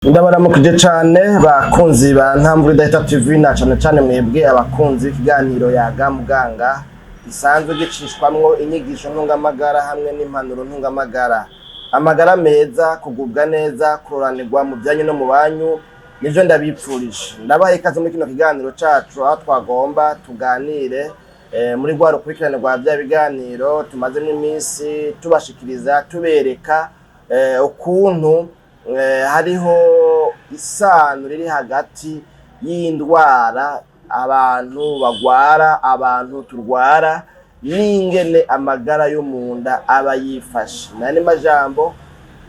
Ndabaramukije cane bakunzi ba Ntambwe Data TV na cane mwebwe abakunzi ikiganiro yaga muganga isanzwe gicishwamwo inyigisho ntungamagara hamwe n'impanuro ntungamagara. Amagara meza, kugubwa neza, kuroranirwa mu byanyu no mu banyu nivyo ndabipfurije. Ndabaye ikaze muri kino kiganiro cacu aho twagomba tuganire muri rwa rukurikirane rwa bya biganiro tumaze n'iminsi tubashikiriza tubereka ukuntu hariho isano riri hagati y'indwara abantu bagwara, abantu turwara n'ingene amagara yo munda aba yifashe. Nani majambo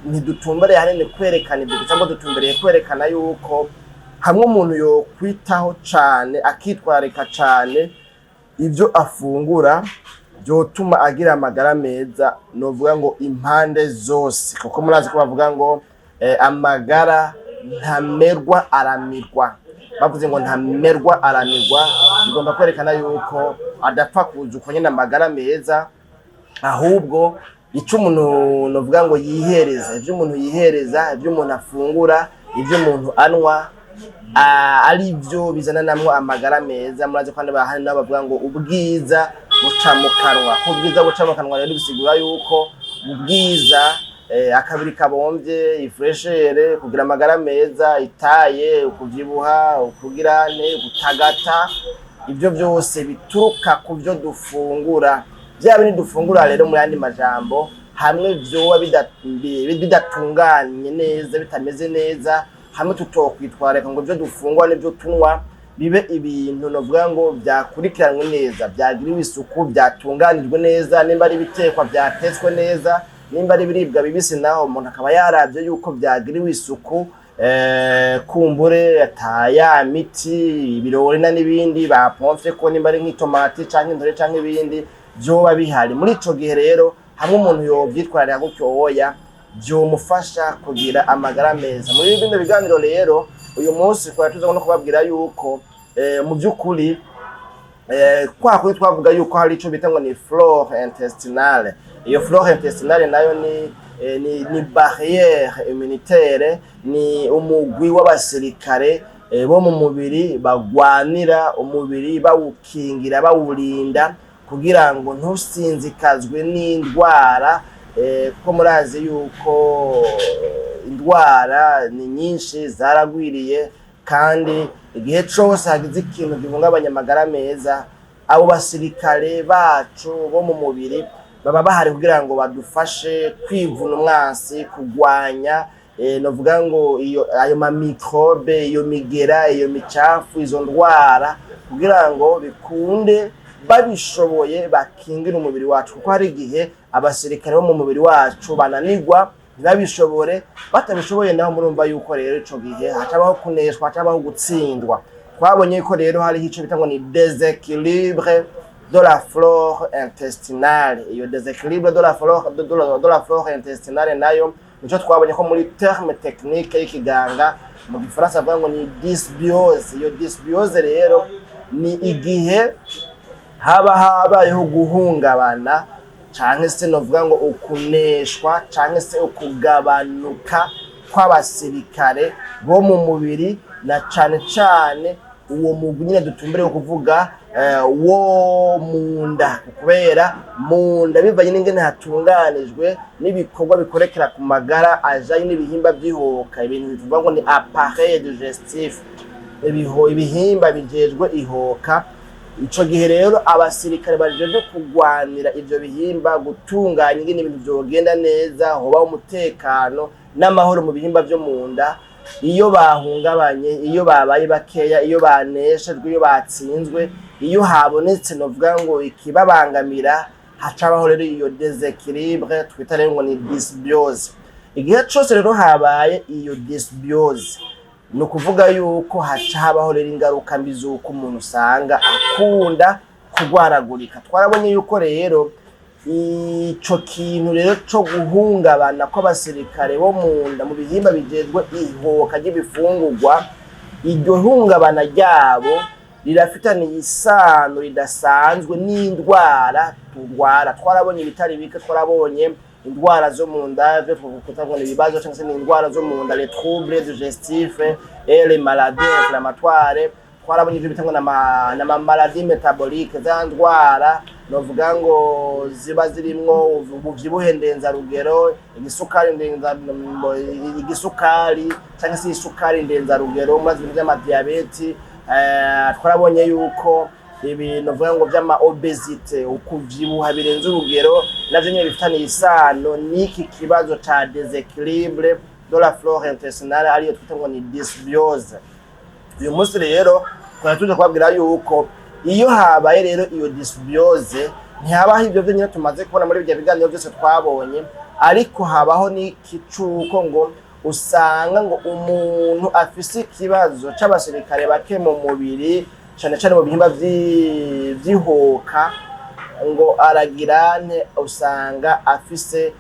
ntidutumbereye hanini kwerekana ibyo cyangwa dutumbereye kwerekana yuko hamwe umuntu yo kwitaho cane akitwarika cane ivyo afungura byotuma agira amagara meza, novuga ngo impande zose, kuko murazi ko bavuga ngo amagara ntamerwa aramirwa. Bavuze ngo ntamerwa aramirwa, bigomba kwerekana yuko adapfa kuza uko nyene amagara meza, ahubwo ico umuntu novuga ngo yihereza, ivyo umuntu yihereza, ivyo umuntu afungura, ivyo umuntu anwa ari byo bizana namwe amagara meza. Murazi kandi bahari n'abavuga ngo ubwiza buca mu kanwa. Ubwiza buca mu kanwa rero bisigura yuko ubwiza akabiri kabomvye, ifreshere, kugira amagara meza, itaye, ukuvyibuha, ukugirane, gutagata, ivyo byose bituruka ku byo dufungura. Bya bindi dufungura rero mu yandi majambo, hamwe vyoba bidatunganye neza, bitameze neza, hamwe tutokwitwareka ngo byo dufungwa n'ibyo tunwa bibe ibintu novuga ngo byakurikiranwe neza, byagiriwe isuku, byatunganijwe neza, nimba ari bitekwa byatetswe neza, nimba ari biribwa bibisi naho umuntu akaba yaravye yuko byagiriwe isuku, kumbure ataya miti ibirori na nibindi bapomfye ko nimba ari nk'itomati canke intore canke ibindi byoba bihari. Muri ico gihe rero hamwe umuntu yovyitwarira gutyo oya byomufasha kugira amagara meza. Muri bino biganiro rero uyu munsi twatuza no kubabwira yuko mu byukuri kwa kuri twavuga yuko hari ico bita ngo ni flore intestinale. Iyo flore intestinale nayo ni barrière immunitaire, ni umugwi w'abasirikare bo mu mubiri bagwanira umubiri, bawukingira, bawurinda kugira ngo ntusinzikazwe n'indwara. Ko murazi yuko indwara ni nyinshi zaragwiriye, kandi igihe cose hagize ikintu gihungabanya amagara meza, abo basirikare bacu bo mu mubiri baba bahari kugira ngo badufashe kwivuna umwansi, kugwanya novuga ngo ayo ma microbe, iyo migera, iyo micafu, izo ndwara, kugira ngo bikunde babishoboye bakingira umubiri wacu. Kuko hari igihe abasirikare bo mu mubiri wacu bananirwa ntibabishobore, batabishoboye naho murumva yuko rero ico gihe hatabaho kuneshwa, hatabaho gutsindwa. Twabonye yuko rero hari ico bita ngo ni déséquilibre de la flore intestinale. Iyo déséquilibre de la flore intestinale nayo nico twabonye ko muri terme technique y'ikiganga mu gifaransa bavuga ngo ni dysbiose. Iyo dysbiose rero ni igihe haba habayeho guhungabana canke se novuga ngo ukuneshwa canke se ukugabanuka kw'abasirikare bo mu mubiri, na cane uwo mugwi nyine dutumbereye kuvuga wo munda, kubera munda bivanye n'ingene hatunganijwe n'ibikorwa bikorekera ku magara ajanye n'ibihimba by'ihoka, ibintu bivuga ngo ni appareil digestif, ibihimba bijejwe ihoka. Ico gihe rero abasirikare bajeje kugwanira ivyo bihimba, gutunganya ingene ibintu vyogenda neza, hoba umutekano n'amahoro mu bihimba vyo munda. Iyo bahungabanye, iyo babaye bakeya, iyo baneshejwe, iyo batsinzwe, iyo habonetse novuga ngo ikibabangamira, hacabaho rero iyo déséquilibre twita rero ngo ni dysbiose. Igihe cose rero habaye iyo dysbiose, no kuvuga yuko haca habaho rero ingaruka mbi z'uko umuntu usanga akunda kugwaragurika. Twarabonye yuko rero ico kintu rero co guhungabana kw'abasirikare bo munda mu bihimba bijejwe ihoka ry'ibifungurwa, iryo hungabana ryabo rirafitaniye isano ridasanzwe n'indwara turwara. Twarabonye ibitari bike, twarabonye indwara zo mu nda byo twakutagwa ibibazo cyangwa se indwara zo mu nda les troubles digestifs et les maladies inflammatoires twarabonye ibyo bitangwa na maladie métabolique za ndwara novuga ngo ziba zirimwo ubuvyibuhe ndenza rugero igisukari cyangwa se isukari ndenza rugero maze by'ama diabete twarabonye yuko ibintu novuga ngo by'ama obesity ukuvyibuha birenze urugero navyo nyine bifitaniye isano n'iki kibazo ca déséquilibre de la flore intestinale ariyo twita ngo ni dysbiose. Uyu munsi rero tuje kwabwira yuko iyo habaye rero iyo dysbiose ntihabaho ibyo byo nyine tumaze kubona muri ibyo biganiro byose twabonye, ariko habaho n'ikicuko ngo usanga ngo umuntu afise ikibazo c'abasirikare bake mu mubiri cyane cyane mu bihimba vyihoka ngo aragirane usanga afise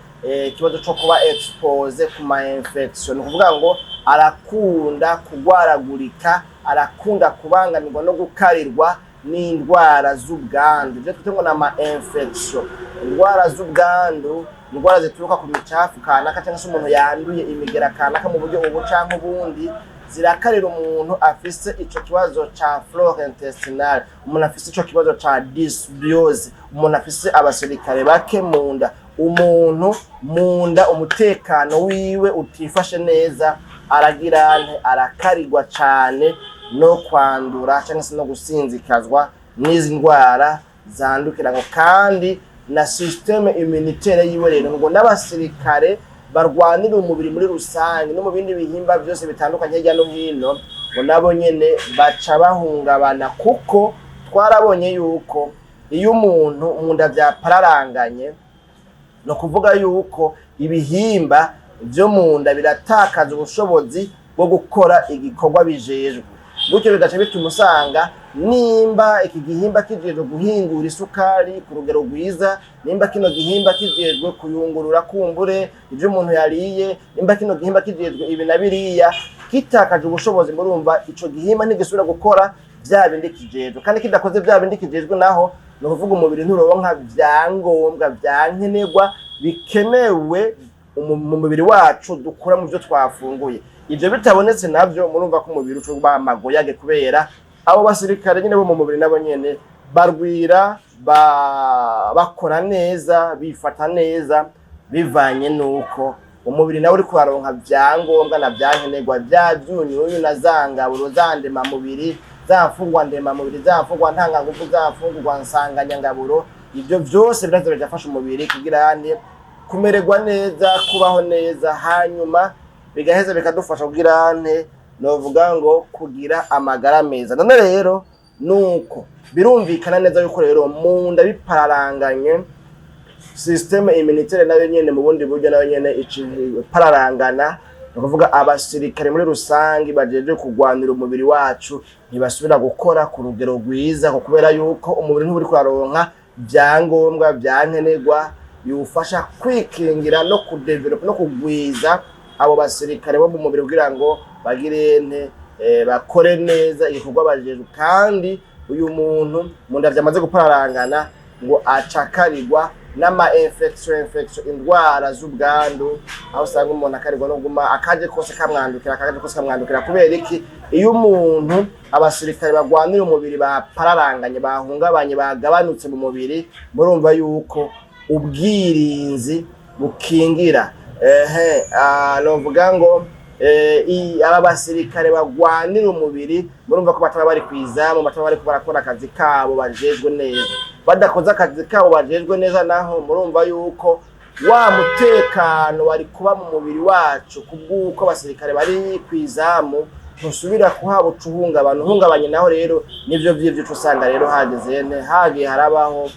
ikibazo cyo kuba expose ku ma infection, kuvuga ngo arakunda kugwaragurika, arakunda kubangamirwa no gukarirwa n'indwara z'ubwandu byo twite ngo na ma infection. Indwara z'ubwandu indwara zituruka ku micafu kanaka cyangwa se umuntu yanduye imigera kanaka mu buryo ubu canke ubundi zirakarira umuntu afise ico kibazo ca flore intestinale, umuntu afise ico kibazo ca dysbiose, umuntu afise abasirikare bake mu nda, umuntu mu nda umutekano wiwe utifashe neza, aragirane arakarirwa cane no kwandura cyangwa se no gusinzikazwa n'izi ndwara zandukira ngo kandi na systeme immunitaire yiwe rero ngo n'abasirikare barwanira umubiri muri rusange no mu bindi bihimba byose bitandukanye hirya no hino ngo nabo nyene baca bahungabana, kuko twarabonye yuko iyo umuntu mu nda vyapararanganye no kuvuga yuko ibihimba byo mu nda biratakaza ubushobozi bwo gukora igikorwa bijejwe, gutyo bigaca bituma usanga nimba iki gihimba kijejwe guhingura isukari ku rugero rwiza, nimba kino gihimba kijejwe kuyungurura kumbure ibyo umuntu yariye, nimba kino gihimba kijejwe ibi na biriya, kitakaje ubushobozi murumva ico gihimba ntigisubira gukora bya bindi kijejwe, kandi kidakoze bya bindi kijejwe naho no kuvuga umubiri nturonka byangombwa byankenerwa bikenewe mu mubiri wacu dukura mu byo twafunguye. Ibyo bitabonetse navyo murumva ko umubiri uco bamagoyage, kubera abo basirikare nyine bo mu mubiri nabo nyene barwira bakora neza bifata neza bivanye nuko umubiri nawe uri kubaronka byangombwa na byankenerwa bya byunyunyu na zangaburo zandema mubiri zafungwa ndema mubiri zafungwa ntanga ngufu zafungwa nsanganya ngaburo. Ibyo byose biraza bigafasha umubiri kugira kumererwa neza, kubaho neza, hanyuma bigaheza bikadufasha kugira novuga ngo kugira amagara meza. None rero nuko birumvikana neza yuko rero mu nda bipararanganye systeme immunitaire nayo nyene mu bundi buryo nayo nyene ipararangana, no kuvuga abasirikare muri rusangi bajeje kugwanira umubiri wacu ntibasubira gukora ku rugero rwiza, kubera yuko umubiri ntuburi kuraronka byangombwa byankenerwa biwufasha kwikingira no kudevelop no kugwiza abo basirikare bo mu mubiri kugira ngo bagire bakore neza igikorwa bajeje. Kandi uyu muntu mu nda vyamaze gupararangana ngo acakarirwa n'ama infection indwara z'ubwandu, aho usanga umuntu akarirwa no guma akaje kose kamwandukira kubera iki? Iyo umuntu abasirikare bagwanira umubiri bapararanganye bahungabanye bagabanutse mu mubiri, murumva yuko ubwirinzi bukingira novuga ngo aba basirikare bagwanira umubiri, murumva ko bataba bari kwizamu, bataba bari barakora akazi kabo bajejwe neza. Badakoze akazi kabo bajejwe neza naho murumva yuko wa mutekano wari kuba mu mubiri wacu kubwuko abasirikare bari kwizamu ntusubira kuhaba uhungabanye naho rero nivyo vy'ivyo usanga rero hagiye harabaho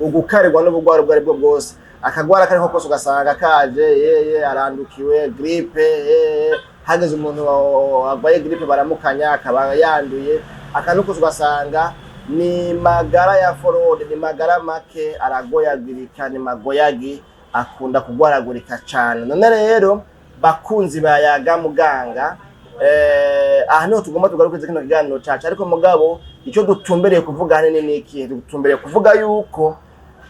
ugukarirwa n'ubugwaro bwari bwo bwose. Akagwara kariko kose ugasanga kaje arandukiwe grippe, hageze umuntu agwaye grippe baramukanya akaba yanduye, akanuko ugasanga ni magara ya forode, ni magara make, aragoyagirika, ni magoyagi, akunda kugwaragurika cyane. None rero bakunzi bayaga muganga, aha niho tugomba tugarukiza kino kiganiro cyacu, ariko mugabo icyo dutumbereye kuvuga hanini ni iki? Dutumbereye kuvuga yuko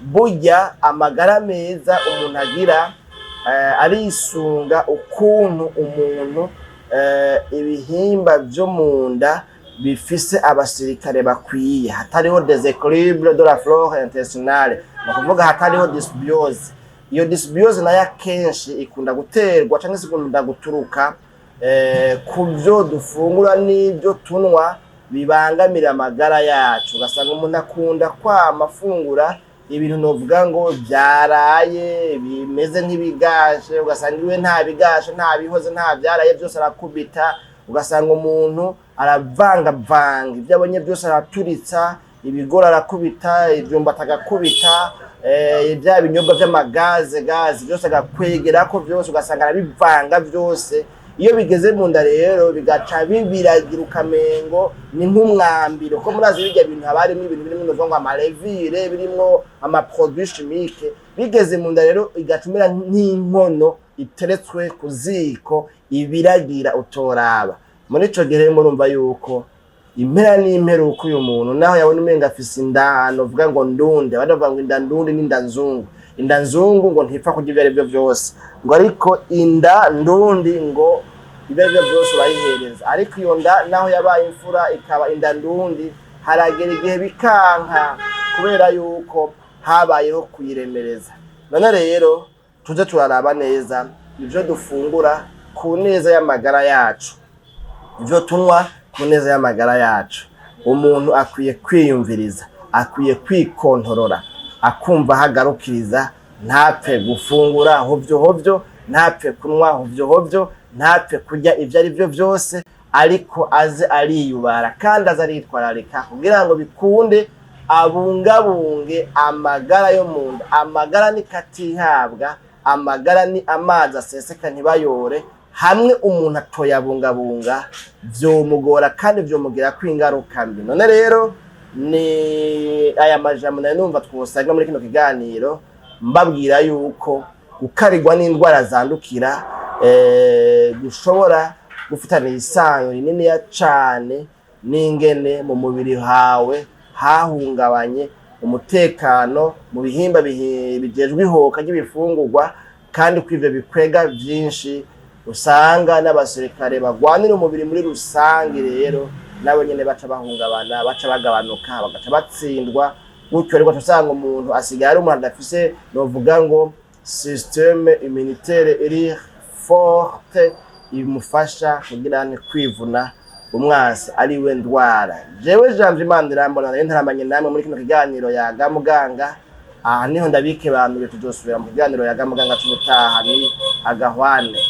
burya amagara meza umuntu agira arisunga ukuntu umuntu ibihimba byo munda bifise abasirikare bakwiye, hatariho déséquilibre de la flore intestinale, nakuvuga hatariho dysbiose. Iyo dysbiose nayo akenshi ikunda guterwa cyangwa se ikunda guturuka ku byo dufungura n'ibyo tunwa bibangamira amagara yacu. Ugasanga umuntu akunda kwamafungura ibintu novuga ngo byaraye bimeze nk'ibigashe, ugasanga iwe nta bigashe, nta bihoze, nta byaraye, byose arakubita. Ugasanga umuntu aravanga ibyo abonye byose araturitsa, ibigori arakubita, ibyumba atagakubita, ibya binyobwa by'amagaze byose agakwegera ko byose, ugasanga arabivanga byose. Iyo bigeze mu nda rero bigaca bibiragira ukamengo ni nk'umwambiro, ko murazi bijya bintu habarimo ibintu birimo no ngo amalevire, birimo ama produits chimiques. Bigeze mu nda rero igacumira nk'inkono iteretswe ku ziko ibiragira utoraba. Muri ico gihe murumva yuko impera n'imperuko uyu muntu naho yabona umenga afise indano vuga ngo ndunde, badavuga ngo inda ndundi n'inda nzungu. Inda nzungu ngo ntipfa kurya ibyo aribyo byose, ngo ariko inda ndundi ngo ibyo aribyo byose bayihereza. Ariko iyo nda naho yabaye imfura ikaba inda ndundi, haragera igihe bikanka kubera yuko habayeho kuyiremereza. None rero tuje turaraba neza ibyo dufungura ku neza y'amagara yacu, ibyo tunywa ku neza y'amagara yacu. Umuntu akwiye kwiyumviriza, akwiye kwikontorora, akumva hagarukiriza, ntapfe gufungura hovyo, ntapfe kunwa hovyo, ntapfe kurya ibyo ari byo byose, ariko aze ariyubara kandi aze aritwararika kugira ngo bikunde abungabunge amagara yo munda. Amagara ni katihabwa, amagara ni amazi aseseka ntibayore. Hamwe umuntu atoyabungabunga vyomugora kandi vyomugira kwingaruka mbi. None rero ni aya majambo nayo numva twosanga muri kino kiganiro mbabwira yuko gukarirwa n'indwara zandukira gushobora gufitana isano rinini ya cane n'ingene mu mubiri hawe hahungabanye umutekano mu bihimba bijejwe ihoka ry'ibifungurwa, kandi kw'ivyo bikwega vyinshi usanga n'abasirikare bagwanira umubiri muri rusange rero nabo nyene baca bahungabana, baca bagabanuka, bagaca batsindwa. Gutyo rero usanga umuntu asigaye ari umuntu adafise novuga ngo systeme immunitaire iri forte imufasha kugira ne kwivuna umwasi ari we ndwara. Jewe Janvier Manirambona rero ntaramanye namwe muri kino kiganiro Yaga Muganga. Aha niho ndabike bantu tuzosubira mu kiganiro Yaga Muganga cy'ubutaha ni agahwane.